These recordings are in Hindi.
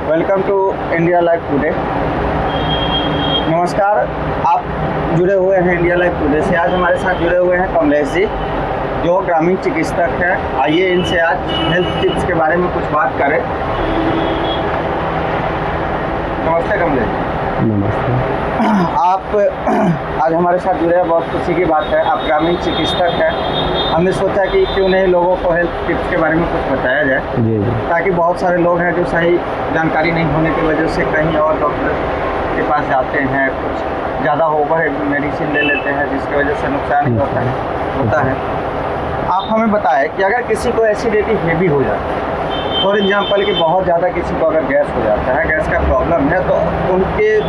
Welcome to India live today. नमस्कार, आप जुड़े हुए हैं इंडिया लाइव टुडे से। आज हमारे साथ जुड़े हुए हैं कमलेश जी, जो ग्रामीण चिकित्सक हैं। आइए इनसे आज हेल्थ टिप्स के बारे में कुछ बात करें। नमस्ते कमलेश जी। नमस्ते। आप आज हमारे साथ जुड़े हैं, बहुत खुशी की बात है। आप ग्रामीण चिकित्सक हैं। हमने सोचा कि क्यों नहीं लोगों को हेल्थ टिप्स के बारे में कुछ बताया जाए, जी जी। ताकि बहुत सारे लोग हैं जो सही जानकारी नहीं होने की वजह से कहीं और डॉक्टर के पास जाते हैं, कुछ ज़्यादा ओवर मेडिसिन ले लेते हैं, जिसकी वजह से नुकसान ही होता है। आप हमें बताएं कि अगर किसी को एसिडिटी हेवी हो जाता है, फॉर एग्जाम्पल कि बहुत ज़्यादा किसी को अगर गैस हो जाता है, गैस का प्रॉब्लम है, तो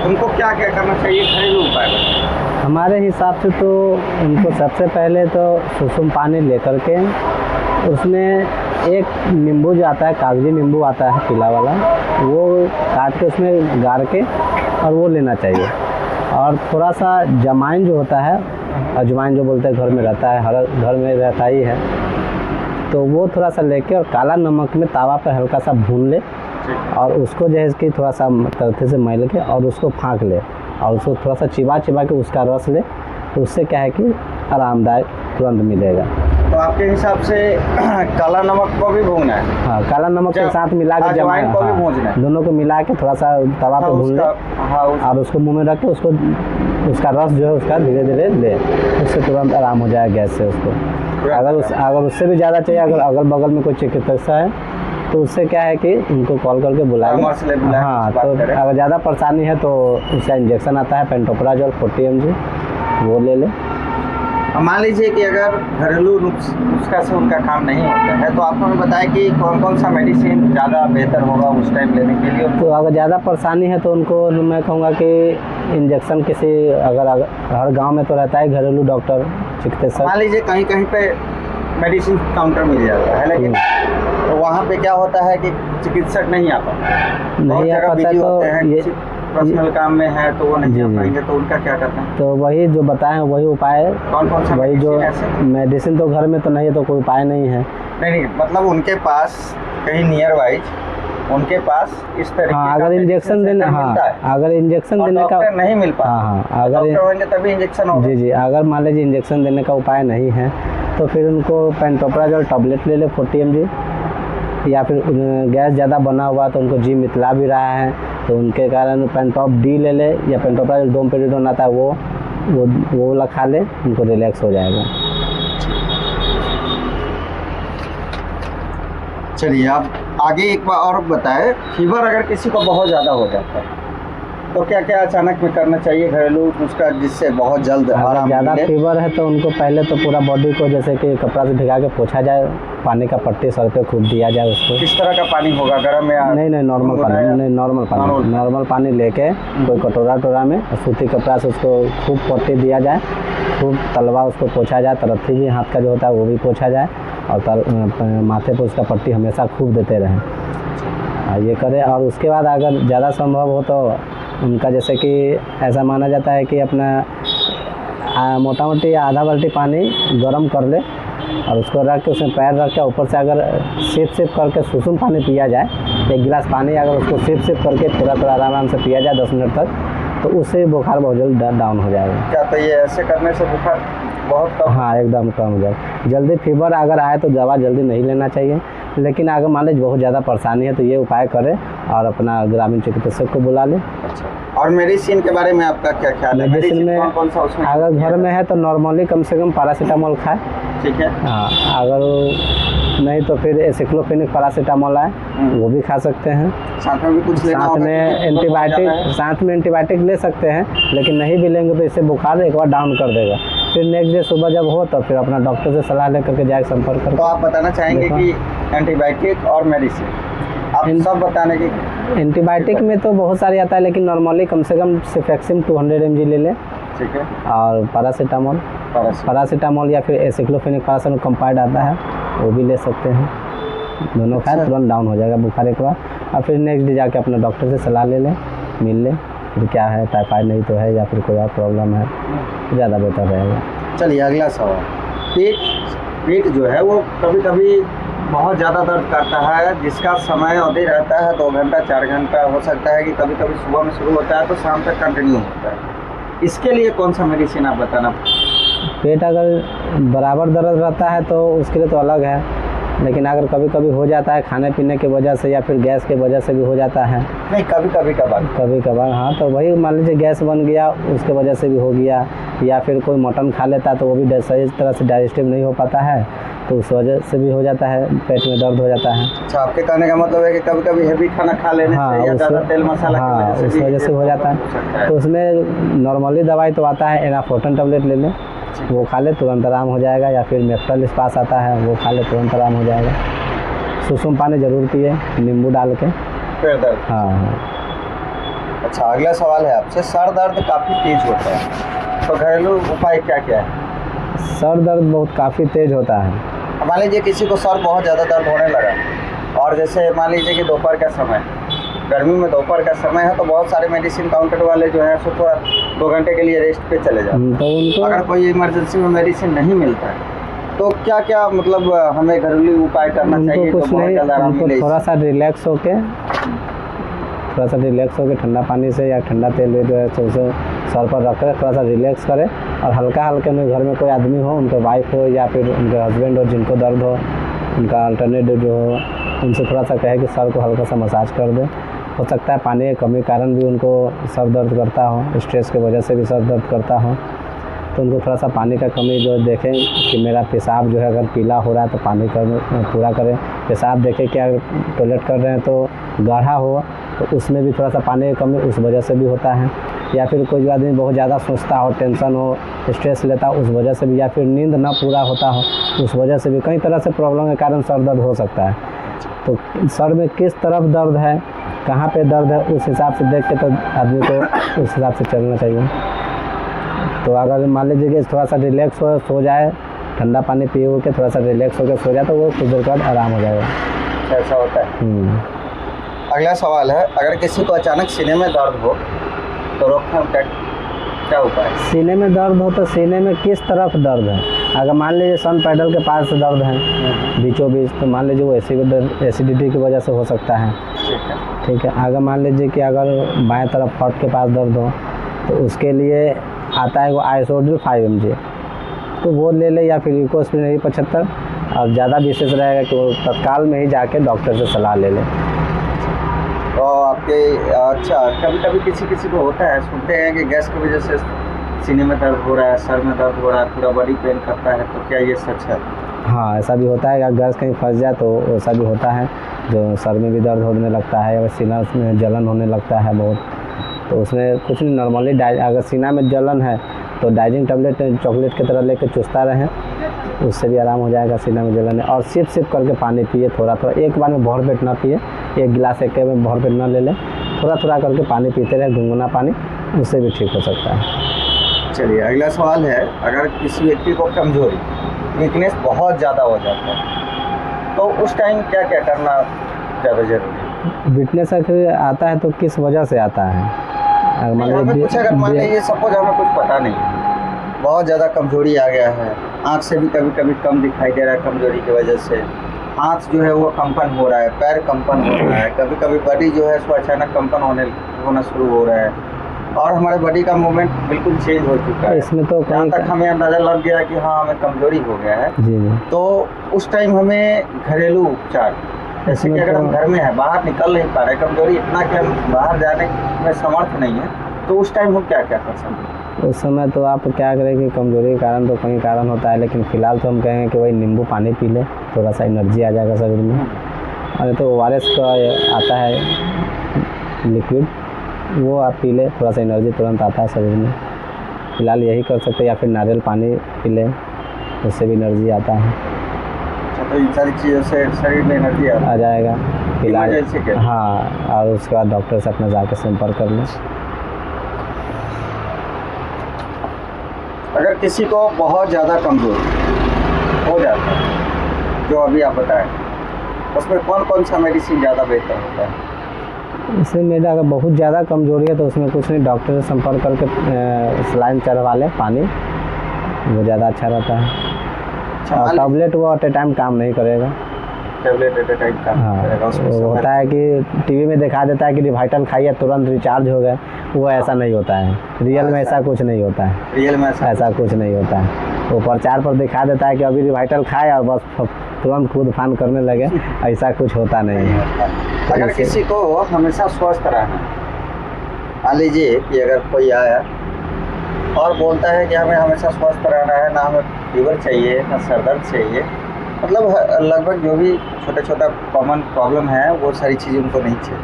उनको क्या क्या करना चाहिए, घरेलू उपाय बताएं। हमारे हिसाब से तो उनको सबसे पहले तो सुसुम पानी लेकर के उसमें एक नींबू जो आता है, कागजी नींबू आता है पीला वाला, वो काट के उसमें गाड़ के और वो लेना चाहिए। और थोड़ा सा जमाइन जो होता है, अजवाइन जो बोलते हैं, घर में रहता है, हर घर में रहता ही है, तो वो थोड़ा सा लेके और काला नमक में तावा पर हल्का सा भून ले और उसको जो है इसकी थोड़ा सा तरथे से मैल के और उसको फाँक ले और उसको थोड़ा सा चिबा के उसका रस ले, तो उससे क्या है कि आरामदायक तुरंत मिलेगा। तो आपके हिसाब से काला नमक को भी भूनना है? हाँ, काला नमक के साथ मिला के अजवाइन को भी भूनना है, दोनों को मिला के थोड़ा सा तवा पे भून ले और उसको मुंह में रख के उसको उसका रस जो है उसका धीरे धीरे ले, उससे तुरंत आराम हो जाए गैस से उसको। अगर उससे भी ज़्यादा चाहिए, अगर अगल बगल में कोई चिकित्सक है तो उससे क्या है कि उनको कॉल करके बुलाएंगे। हाँ, तो अगर ज़्यादा परेशानी है तो उसका इंजेक्शन आता है पेंटोप्राजोल 40 mg, वो ले ले। मान लीजिए कि अगर घरेलू नुस्खा से उनका काम नहीं होता है, तो आप हमें बताएं कि कौन कौन सा मेडिसिन ज़्यादा बेहतर होगा उस टाइम लेने के लिए। तो अगर ज़्यादा परेशानी है तो उनको मैं कहूँगा कि इंजेक्शन किसी अगर हर गांव में तो रहता है घरेलू डॉक्टर चिकित्सक। मान लीजिए कहीं कहीं पे मेडिसिन काउंटर मिल जाता है, लेकिन तो वहाँ पे क्या होता है कि चिकित्सक नहीं आ पाता, नहीं आ पाता, तो ये पर्सनल काम में है तो वो नहीं आ पाएंगे, तो उनका क्या करते हैं? तो वही जो बताएं वही उपाय है। कौन कौन सा? वही जो मेडिसिन तो घर में तो नहीं है, तो कोई उपाय नहीं है। नहीं, मतलब उनके पास कहीं नियर वाइज उनके पास इस तरीके का अगर इंजेक्शन देने, अगर इंजेक्शन देने का नहीं मिल पाता, हाँ, अगर होंगे तभी इंजेक्शन होगा। जी, अगर मान लीजिए इंजेक्शन देने का उपाय नहीं है तो फिर उनको पेंटोप्राजोल टैबलेट ले ले 40 mg, या फिर गैस ज़्यादा बना हुआ तो उनको जी मितला भी रहा है तो उनके कारण पेंटॉप डी ले ले, या पेंटोप्राजोल डोमपेरिडोन आता है वो वाला खा ले, उनको रिलैक्स हो जाएगा। चलिए, आप आगे एक बार और बताएं, फीवर अगर किसी को बहुत ज़्यादा हो जाता है तो क्या क्या अचानक में करना चाहिए घरेलू नुस्खा, जिससे बहुत जल्द आराम? ज़्यादा फीवर है तो उनको पहले तो पूरा बॉडी को जैसे कि कपड़ा से भिगा के पोछा जाए, पानी का पट्टी सर पे खूब दिया जाए उसको। किस तरह का पानी होगा, गर्म या? नहीं, नॉर्मल पानी, नहीं नॉर्मल पानी लेके कोई कटोरा में सूती कपड़ा से उसको खूब पट्टी दिया जाए, खूब तलवा उसको पोछा जाए, तरथी भी हाथ का जो होता है वो भी पोछा जाए और माथे पर उसका पट्टी हमेशा खूब देते रहें। ये करें और उसके बाद अगर ज़्यादा संभव हो तो उनका जैसे कि ऐसा माना जाता है कि अपना मोटा मोटी आधा बाल्टी पानी गर्म कर ले और उसको रख के उसमें पैर रख के ऊपर से अगर सिप करके सुसुम पानी पिया जाए, एक गिलास पानी अगर उसको सिप करके थोड़ा आराम से पिया जाए 10 मिनट तक, तो उससे बुखार बहुत जल्द डाउन हो जाएगा। क्या तो ये ऐसे करने से बुखार बहुत कम? हाँ, एकदम कम हो जाए। जल्दी फीवर अगर आए तो दवा जल्दी नहीं लेना चाहिए, लेकिन अगर मान लीजिए बहुत ज़्यादा परेशानी है तो ये उपाय करें और अपना ग्रामीण चिकित्सक को बुला लें। अच्छा, और मेडिसिन के बारे में आपका क्या ख्याल है? मेडिसिन में कौन सा उसमें अगर घर में है तो नॉर्मली कम से कम पैरासीटामोल खाए, ठीक है। हाँ, अगर नहीं तो फिर एसिक्लोफेनिक पैरासीटामोल आए वो भी खा सकते हैं। साथ में भी कुछ लेना होगा? साथ में एंटीबायोटिक ले सकते हैं, लेकिन नहीं भी लेंगे तो इससे बुखार एक बार डाउन कर देगा। फिर नेक्स्ट डे सुबह जब हो तो फिर अपना डॉक्टर से सलाह लेकर के जाए संपर्क करें। तो आप बताना चाहेंगे कि एंटीबायोटिक और मेडिसिन आप सब बताने की? एंटीबायोटिक में तो बहुत सारे आता है, लेकिन नॉर्मली कम से कम सिफेक्सिम 200 mg ले लें, ठीक है। और पैरासीटामोल या फिर एसिक्लोफेनिक पैरासीटामोल कंपाउंड आता है वो भी ले सकते हैं। दोनों खाए तुरंत डाउन हो जाएगा बुखार एक बार, और फिर नेक्स्ट डे जाके अपने डॉक्टर से सलाह ले लें, मिल लें, फिर क्या है, टाइफाइड नहीं तो है या फिर कोई और प्रॉब्लम है, ज़्यादा बेहतर रहेगा। चलिए, अगला सवाल, पेट जो है वो कभी कभी बहुत ज़्यादा दर्द करता है, जिसका समय अवधि रहता है 2 घंटा 4 घंटा, हो सकता है कि कभी कभी सुबह में शुरू होता है तो शाम तक कंटिन्यू होता है, इसके लिए कौन सा मेडिसिन आप बताना? पेट अगर बराबर दर्द रहता है तो उसके लिए तो अलग है, लेकिन अगर कभी कभी हो जाता है खाने पीने की वजह से या फिर गैस की वजह से भी हो जाता है। नहीं, कभी कभार हाँ, तो वही मान लीजिए गैस बन गया उसके वजह से भी हो गया, या फिर कोई मटन खा लेता है तो वो भी सही तरह से डाइजेस्टिव नहीं हो पाता है तो उस वजह से भी हो जाता है, पेट में दर्द हो जाता है। अच्छा, आपके कहने का मतलब है कि कभी कभी हेवी खाना खा लेने से या ज़्यादा तेल मसाला की उस वजह से हो जाता है। तो उसमें नॉर्मली दवाई तो आता है, एनाफोर्टन टैबलेट ले लें, वो खा ले तुरंत आराम हो जाएगा, या फिर मेफ्टल इस पास आता है वो खा ले तुरंत आराम हो जाएगा। सुसुम पानी ज़रूर पिए नींबू डाल के। पेट दर्द? हाँ। अच्छा, अगला सवाल है आपसे, सर दर्द काफ़ी तेज होता है तो घरेलू उपाय क्या क्या है? सर दर्द बहुत काफ़ी तेज होता है। मान लीजिए किसी को सर बहुत ज़्यादा दर्द होने लगा और जैसे मान लीजिए कि दोपहर का समय, गर्मी में दोपहर का समय है तो बहुत सारे मेडिसिन काउंटर वाले जो है सुबह 2 घंटे के लिए रेस्ट पे चले जाते हैं। तो उनको अगर कोई इमरजेंसी में मेडिसिन नहीं मिलता है तो क्या क्या मतलब हमें घरेलू उपाय करना चाहिए? कुछ तो नहीं, आराम उनको मिले। थोड़ा सा रिलैक्स होके ठंडा पानी से या ठंडा तेल जो है तो उसे सर पर रख कर थोड़ा सा रिलैक्स करें, और हल्का हल्के में घर में कोई आदमी हो, उनके वाइफ हो या फिर उनके हस्बैंड हो जिनको दर्द हो, उनका अल्टरनेटिव जो हो उनसे थोड़ा सा कहे कि सर को हल्का सा मसाज कर दे। हो सकता है पानी की कमी कारण भी उनको सर दर्द करता हो, स्ट्रेस की वजह से भी सर दर्द करता हो, तो उनको थोड़ा सा पानी का कमी जो देखें कि मेरा पेशाब जो है अगर पीला हो रहा है तो पानी पूरा करें। पेशाब देखें कि अगर टॉयलेट कर रहे हैं तो गाढ़ा हो तो उसमें भी थोड़ा सा पानी की कमी उस वजह से भी होता है, या फिर कोई आदमी बहुत ज़्यादा सोचता हो, टेंशन हो, स्ट्रेस लेता हो उस वजह से भी, या फिर नींद ना पूरा होता हो उस वजह से भी, कई तरह से प्रॉब्लम के कारण सर दर्द हो सकता है। तो सर में किस तरफ दर्द है, कहाँ पे दर्द है, उस हिसाब से देख के तो आदमी को उस हिसाब से चलना चाहिए। तो अगर मान लीजिए कि थोड़ा सा रिलैक्स हो, सो जाए, ठंडा पानी पिए हो के थोड़ा सा रिलैक्स होकर सो जाए तो वो कुछ देर के बाद आराम हो जाएगा। ऐसा होता है। अगला सवाल है, अगर किसी को अचानक सीने में दर्द हो तो रोकथाम क्या उपाय? सीने में दर्द हो तो सीने में किस तरफ दर्द है? अगर मान लीजिए सन पैडल के पास दर्द है बीचों बीच, तो मान लीजिए वो एसिडिटी की वजह से हो सकता है। ठीक है। अगर मान लीजिए कि अगर बाएं तरफ हॉट के पास दर्द हो तो उसके लिए आता है वो आइसोडिल 5 mg, तो वो ले ले, या फिर इकोस्प्रिन 75, और ज़्यादा विशेष रहेगा कि वो तत्काल में ही जाके डॉक्टर से सलाह ले ले। तो आपके अच्छा, कभी कभी किसी को होता है, सुनते हैं कि गैस की वजह से सीने में दर्द हो रहा है, सर में दर्द हो रहा है, पूरा बॉडी पेन करता है, तो क्या ये सच है? हाँ, ऐसा भी होता है। अगर गैस कहीं फंस जाए तो ऐसा भी होता है, जो सर में भी दर्द होने लगता है, अगर सीना में जलन होने लगता है बहुत, तो उसमें कुछ नहीं, नॉर्मली अगर सीना में जलन है तो डाइजिंग टैबलेट चॉकलेट की तरह लेकर चूसता रहें, उससे भी आराम हो जाएगा सीना में जलन है। और सिप करके पानी पिए, थोड़ा थोड़ा, एक बार में भर पेट ना पिए, 1 गिलास एक में भर पेट ना ले लें, थोड़ा थोड़ा करके पानी पीते रहे, गुनगुना पानी, उससे भी ठीक हो सकता है। चलिए, अगला सवाल है, अगर किसी व्यक्ति को कमजोरी, वीकनेस बहुत ज़्यादा हो जाता है तो उस टाइम क्या क्या करना ज़्यादा जरूरी है? वीकनेस अगर आता है तो किस वजह से आता है? मान लीजिए सपोज हमें कुछ पता नहीं, बहुत ज़्यादा कमजोरी आ गया है, आँख से भी कभी कभी कम दिखाई दे रहा है कमजोरी की वजह से, हाथ जो है वो कंपन हो रहा है, पैर कंपन हो रहा है, कभी कभी बॉडी जो है उसको अचानक कंपन होना शुरू हो रहा है, और हमारे बॉडी का मूवमेंट बिल्कुल चेंज हो चुका है। इसमें तो जहाँ तक हमें अंदाज़ा लग गया कि हाँ हमें कमजोरी हो गया है जी। तो उस टाइम हमें घरेलू उपचार, जैसे कि अगर हम घर में हैं, बाहर निकल नहीं पा रहे, कमजोरी इतना कि हम बाहर जाने में समर्थ नहीं है, तो उस टाइम हम क्या क्या कर सकते हैं? उस समय तो आप क्या करें कि कमजोरी के कारण तो कई कारण होता है, लेकिन फ़िलहाल तो हम कहेंगे कि वही नींबू पानी पी ले, थोड़ा सा एनर्जी आ जाएगा शरीर में। और तो ORS का आता है लिक्विड, वो आप पी ले, थोड़ा सा एनर्जी तुरंत आता है शरीर में। फ़िलहाल यही कर सकते हैं, या फिर नारियल पानी पी ले, उससे भी एनर्जी आता है। तो इन सारी चीज़ों से शरीर में एनर्जी आ जाएगा फिलहाल। हाँ, और उसके बाद डॉक्टर से अपना जाकर संपर्क कर लें। अगर किसी को बहुत ज़्यादा कमजोर हो जाता है, जो अभी आप बताएं, उसमें कौन सा मेडिसिन ज़्यादा बेहतर होता है? इसमें मेरा अगर बहुत ज़्यादा कमजोरी है तो उसमें कुछ नहीं, डॉक्टर से संपर्क करके सलाइन चढ़वा लें, पानी, वो ज़्यादा अच्छा रहता है। और टैबलेट वो एट ए टाइम काम नहीं करेगा। टैबलेट एट ए टाइम काम करेगा हाँ, उसमें वो समय- होता है कि टीवी में दिखा देता है कि रिवाइटल खाइए तुरंत रिचार्ज हो गए, वो ऐसा नहीं होता है, रियल में ऐसा कुछ नहीं होता है, रियल में ऐसा कुछ नहीं होता है। वो प्रचार पर दिखा देता है कि अभी रिवाइटल खाए और बस तुरंत कूद फान करने लगे, ऐसा कुछ होता नहीं है। अगर किसी को हमेशा स्वस्थ रहना, मान लीजिए कि अगर कोई आया और बोलता है कि हमें हमेशा स्वस्थ रहना है, ना हमें फीवर चाहिए ना सर दर्द चाहिए, मतलब लगभग जो भी छोटा छोटा कॉमन प्रॉब्लम है वो सारी चीज़ें उनको नहीं चाहिए,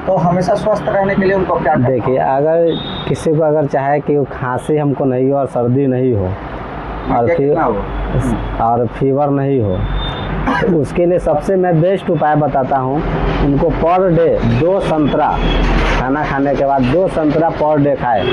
तो हमेशा स्वस्थ रहने के लिए उनको क्या करना देखिए, अगर किसी को अगर चाहे कि खांसी हमको नहीं हो और सर्दी नहीं हो और क्या कितना फिर हो? और फीवर नहीं हो, तो उसके लिए सबसे मैं बेस्ट उपाय बताता हूँ, उनको पर डे 2 संतरा, खाना खाने के बाद 2 संतरा पर डे खाए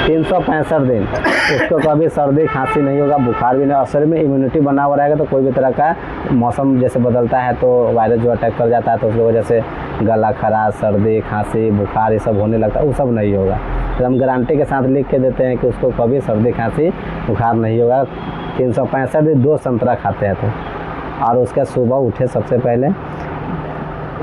365 दिन, उसको कभी सर्दी खांसी नहीं होगा, बुखार भी नहीं, और शरीर में इम्यूनिटी बना हुआ रहेगा। तो कोई भी तरह का मौसम जैसे बदलता है तो वायरस जो अटैक कर जाता है तो उसकी वजह से गला खराश, सर्दी खांसी बुखार ये सब होने लगता है, वो सब नहीं होगा। तो हम गारंटी के साथ लिख के देते हैं कि उसको कभी सर्दी खांसी बुखार नहीं होगा। 365 दिन 2 संतरा खाते हैं तो, और उसके सुबह उठे सबसे पहले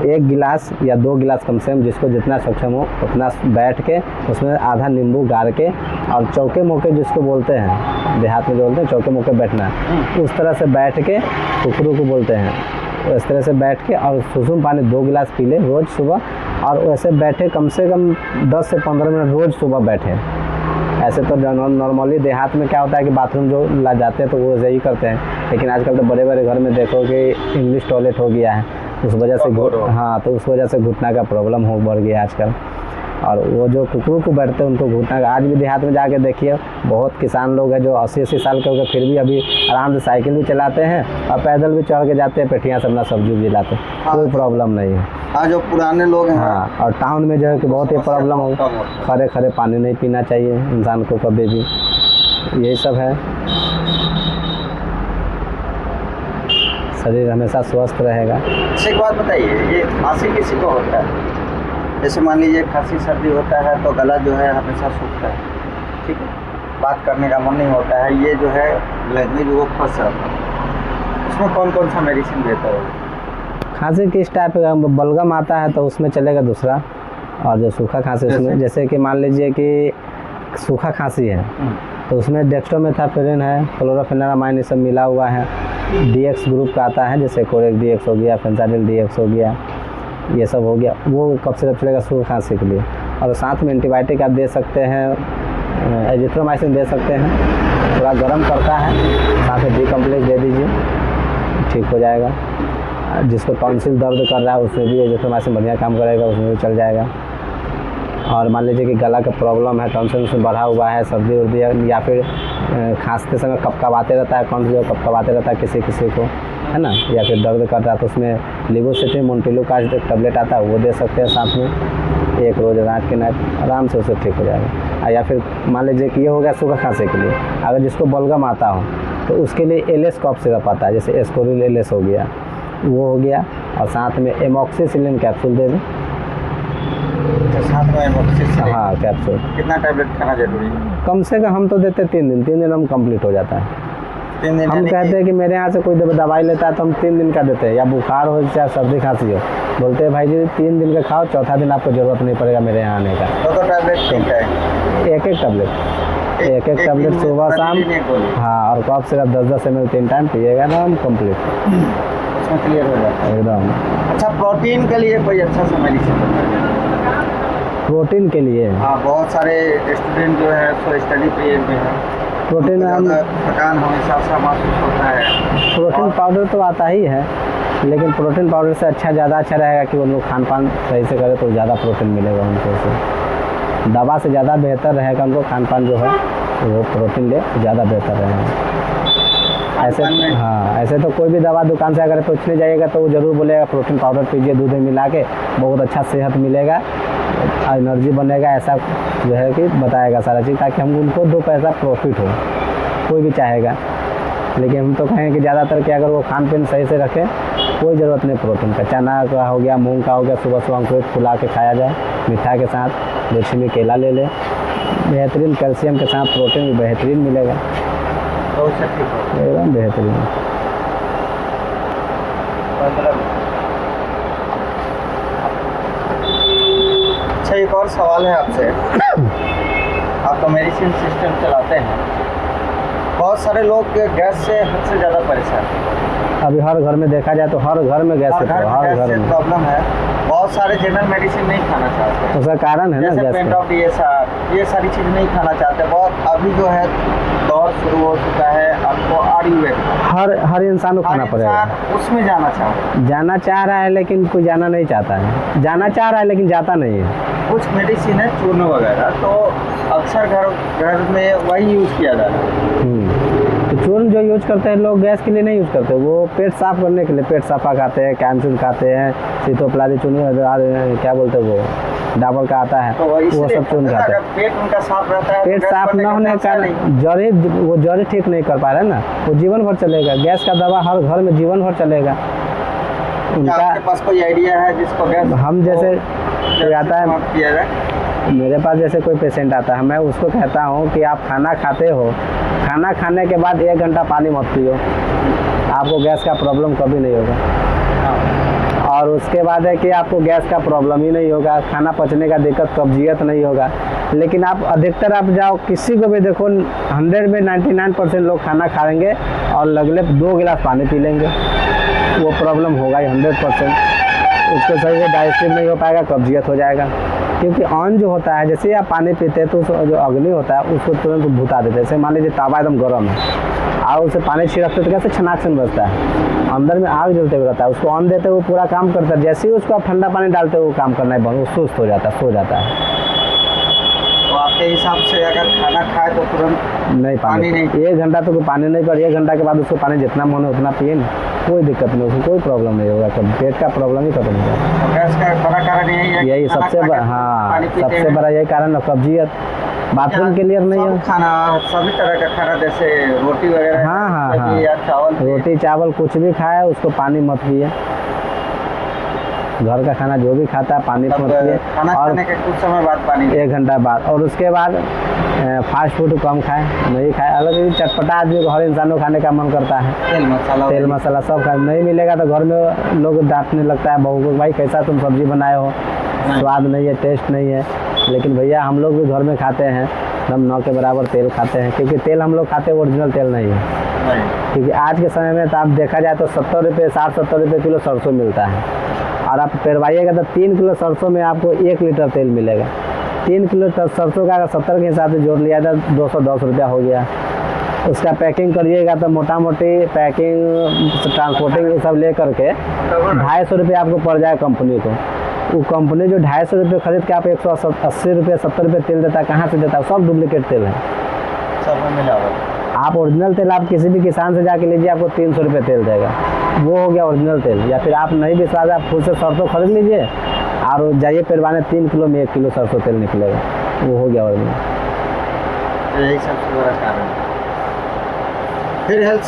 1 गिलास या 2 गिलास कम से कम, जिसको जितना सक्षम हो उतना बैठ के उसमें आधा नींबू गाड़ के, और चौके मौके जिसको बोलते हैं देहात में जो बोलते हैं चौके मौके बैठना, उस तरह से बैठ के कुकरू को बोलते हैं, तो इस तरह से बैठ के और सुसुम पानी 2 गिलास पी ले रोज़ सुबह, और वैसे बैठे कम से कम 10 से 15 मिनट रोज़ सुबह बैठे। ऐसे तो नॉर्मली देहात में क्या होता है कि बाथरूम जो ला जाते हैं तो वो यही करते हैं, लेकिन आजकल तो बड़े बड़े घर में देखो कि इंग्लिश टॉयलेट हो गया है, उस वजह से हाँ, तो उस वजह से घुटना का प्रॉब्लम हो बढ़ गया आजकल। और वो जो कुकरू को बैठते हैं उनको घुटना का, आज भी देहात में जाके देखिए बहुत किसान लोग हैं जो 80-80 साल के हो गए फिर भी अभी आराम से साइकिल भी चलाते हैं और पैदल भी चढ़ के जाते हैं, पेटियाँ से अपना सब्जी भी लाते हैं, कोई प्रॉब्लम नहीं है। हाँ, जो पुराने लोग हैं हाँ, और टाउन में जो है कि बहुत ही प्रॉब्लम हो, खरे खरे पानी नहीं पीना चाहिए इंसान को कभी भी, यही सब है। शरीर हमेशा स्वस्थ रहेगा। अच्छा, एक बात बताइए, ये खांसी किसी को होता है, जैसे मान लीजिए खांसी सर्दी होता है तो गला जो है हमेशा सूखता है, ठीक है, बात करने का मन नहीं होता है, ये जो है लैंग्वेज वो फंस जाता है, उसमें कौन कौन सा मेडिसिन बेहतर होगा? खांसी किस टाइप का, बलगम आता है तो उसमें चलेगा दूसरा, और जो सूखा खांसी उसमें जैसे कि मान लीजिए कि सूखा खांसी है तो उसमें डेक्स्ट्रोमेथाफेरिन है, क्लोरोफेनारामाइन ये सब मिला हुआ है, DX ग्रुप का आता है, जैसे कोरेक्स DX हो गया, फेंसाडिल DX हो गया, ये सब हो गया, वो कब से कब चलेगा सूखा खांसी के लिए। और साथ में एंटीबायोटिक आप दे सकते हैं, एजिथ्रोमाइसिन दे सकते हैं, थोड़ा गर्म करता है, साथ में D-कॉम्प्लेक्स दे दीजिए, ठीक हो जाएगा। जिसको टॉन्सिल दर्द कर रहा है उसमें भी एजिथ्रोमाइसिन बढ़िया काम करेगा, उसमें भी चल जाएगा। और मान लीजिए कि गला का प्रॉब्लम है, टॉन्सिल उसमें बढ़ा हुआ है, सर्दी उर्दी या फिर खांसते समय कपकपाते रहता है, कौन जो कपकपाते रहता है किसी किसी को, है ना, या फिर दर्द कर रहा है तो उसमें लिवोसिट्रिन मोन्टिलो का टैबलेट आता है वो दे सकते हैं साथ में, एक रोज़ रात के नाइट आराम से उससे ठीक हो जाएगा। या फिर मान लीजिए कि ये हो गया सूखा खांसी के लिए, अगर जिसको बलगम आता हो तो उसके लिए LS कॉफ सिरप आता है, जैसे एस्कोरिल LS हो गया, वो हो गया, और साथ में एमॉक्सिसिलिन कैप्सूल दे दें। साथ में एमॉक्सिसिलिन, हाँ, कैप्सूल। कितना टैबलेट खाना जरूरी है? कम से कम हम तो देते 3 दिन हम कंप्लीट हो जाता है। 3 दिन? हम कहते हैं कि मेरे यहाँ से कोई दवाई लेता है तो हम 3 दिन का देते हैं, या बुखार हो चाहे सर्दी खांसी हो, बोलते हैं भाई जी 3 दिन का खाओ, चौथा दिन आपको ज़रूरत नहीं पड़ेगा मेरे यहाँ आने का। तो टैबलेट ठीक है, एक टैबलेट सुबह शाम, हाँ, और कॉफ सिरप 10-10 ml 3 टाइम पिएगा ना, हम कंप्लीट उसमें क्लियर हो जाता है एकदम। अच्छा, प्रोटीन के लिए कोई अच्छा सा मेडिसिन बताइए? प्रोटीन के लिए हाँ, बहुत सारे स्टूडेंट जो है सो स्टडी पीरियड में है, प्रोटीन हम थकान हमेशा सा महसूस होता है, प्रोटीन पाउडर तो आता ही है, लेकिन प्रोटीन पाउडर से ज़्यादा अच्छा रहेगा कि वो लोग खान पान सही से करें तो ज़्यादा प्रोटीन मिलेगा उनको, उससे दवा से ज़्यादा बेहतर रहेगा उनको खान पान जो है वो प्रोटीन ले ज़्यादा बेहतर रहेगा। ऐसे हाँ, ऐसे तो कोई भी दवा दुकान से अगर पूछने जाइएगा तो वो ज़रूर बोलेगा प्रोटीन पाउडर पीजिए, दूध में मिला के, बहुत अच्छा सेहत मिलेगा, एनर्जी बनेगा, ऐसा जो है कि बताएगा सारा चीज़, ताकि हम उनको 2 पैसा प्रॉफिट हो, कोई भी चाहेगा। लेकिन हम तो कहेंगे कि ज़्यादातर कि अगर वो खान पीन सही से रखें, कोई ज़रूरत नहीं प्रोटीन का, चना का हो गया, मूंग का हो गया, सुबह सुबह अंकुरित फुला के खाया जाए मीठा के साथ, 2 छीमी केला ले ले, बेहतरीन कैल्शियम के साथ प्रोटीन भी बेहतरीन मिलेगा, तो उससे ठीक हो। एकदम बेहतरीन। अच्छा, एक और सवाल है आपसे। आप तो मेडिसिन सिस्टम चलाते हैं, बहुत सारे लोग गैस से हद से ज़्यादा परेशान हैं। अभी हर घर में देखा जाए तो हर घर में गैस हर घर में हर गैस घर से में प्रॉब्लम है। बहुत सारे जनरल मेडिसिन नहीं खाना चाहते, उसका कारण है ना जैसे गैस का। पेंटॉप ये सारी चीज़ नहीं खाना चाहते। बहुत अभी जो है दौर शुरू हो चुका है, आपको आयुर्वेद हर इंसान को खाना पड़ेगा। उसमें जाना चाहते, जाना चाह रहा है लेकिन कोई जाना नहीं चाहता है, जाना चाह रहा है लेकिन जाता नहीं है। कुछ मेडिसिन है चूर्ण वगैरह, तो अक्सर घर में वही यूज़ किया जा रहा है। तो चूर्ण जो यूज करते हैं लोग गैस के लिए नहीं यूज करते, वो पेट साफ करने के लिए पेट साफा खाते हैं, कैम्सिन खाते हैं, सीतोप्लाजी चूर्ण क्या बोलते हैं वो डाबर का आता है, तो वो सब चूर्ण खाते हैं। पेट उनका साफ रहता है, पेट साफ न होने का जड़ ठीक नहीं कर पा रहे ना, वो जीवन भर चलेगा। गैस का दवा हर घर में जीवन भर चलेगा। उनका आपके पास कोई आइडिया है जिसको गैस हम जैसे कोई आता है, किया जाए? मेरे पास जैसे कोई पेशेंट आता है, मैं उसको कहता हूँ कि आप खाना खाते हो, खाना खाने के बाद 1 घंटा पानी मत पियो, आपको गैस का प्रॉब्लम कभी नहीं होगा। और उसके बाद है कि आपको गैस का प्रॉब्लम ही नहीं होगा, खाना पचने का दिक्कत, कब्जियत नहीं होगा। लेकिन आप अधिकतर आप जाओ किसी को भी देखो, 100 में 99% लोग खाना खाएंगे और लगले 2 गिलास पानी पी लेंगे, वो प्रॉब्लम होगा ही 100%। उसको सही से डाइजेस्टिव नहीं हो पाएगा, कब्जियत हो जाएगा। क्योंकि अन्न जो होता है, जैसे आप पानी पीते हैं तो जो अग्नि होता है उसको तुरंत भुता देते हैं। जैसे मान लीजिए तावा एकदम गर्म है और उसे पानी छिड़कते तो कैसे छनाक से बचता है, अंदर में आग जलते हुए रहता है, उसको अन्न देते वो पूरा काम करता है। जैसे ही उसको आप ठंडा पानी डालते हो वो काम करना है बंद, वो सुस्त हो जाता है, सो जाता है। तो आपके हिसाब से अगर खाना खाए तो तुरंत नहीं पानी नहीं, 1 घंटा तो पानी नहीं, पर 1 घंटा के बाद उसको पानी जितना मन हो उतना पिए ना, कोई दिक्कत नहीं, उसको कोई प्रॉब्लम नहीं होगा, कभी पेट का प्रॉब्लम ही खत्म हो जाएगा। तो गैस का बड़ा कारण यही है, यही सबसे बड़ा यही कारण है, कब्जियत, बाथरूम क्लियर नहीं है। खाना सभी तरह का खाना, जैसे रोटी वगैरह, हाँ या चावल, रोटी चावल कुछ भी खाए उसको पानी मत पिए। घर का खाना जो भी खाता है पानी मत पिए, खाना खाने के कुछ समय बाद पानी, 1 घंटा बाद। और उसके बाद फास्ट फूड कम खाएं, नहीं खाए। अलग चटपटा आदमी को, हर इंसान को खाने का मन करता है, तेल मसाला सब खाए, नहीं मिलेगा तो घर में लोग डांटने लगता है बहू को, भाई कैसा तुम सब्जी बनाए हो, स्वाद नहीं है, टेस्ट नहीं है। लेकिन भैया हम लोग भी घर में खाते हैं, हम 9 के बराबर तेल खाते हैं, क्योंकि तेल हम लोग खाते हैं ओरिजिनल तेल नहीं है। क्योंकि आज के समय में तो आप देखा जाए तो 70 रुपये 60-70 रुपये किलो सरसों मिलता है, और आप पेरवाइएगा तो 3 किलो सरसों में आपको 1 लीटर तेल मिलेगा। 3 किलो सरसों का अगर 70 के हिसाब से जोड़ लिया था 210 रुपया हो गया। उसका पैकिंग करिएगा तो मोटा मोटी पैकिंग, ट्रांसपोर्टिंग ये सब ले करके 250 रुपये आपको पड़ जाए कंपनी को। वो कंपनी जो 250 रुपये खरीद के आप 180 रुपये 70 रुपये तेल देता है, कहाँ से देता है? सब डुप्लीकेट तेल है, सब में मिला हुआ। आप ओरिजिनल तेल आप किसी भी किसान से जाके लीजिए, आपको 300 रुपये तेल देगा, वो हो गया ओरिजिनल तेल। या फिर आप नहीं विश्वास है, आप खुद से सरसों खरीद लीजिए और जाइए पेरवाने, 3 किलो में 1 किलो सरसों तेल निकलेगा, वो हो गया ओरिजिनल। यही सबसे बड़ा कारण है। फिर हेल्थ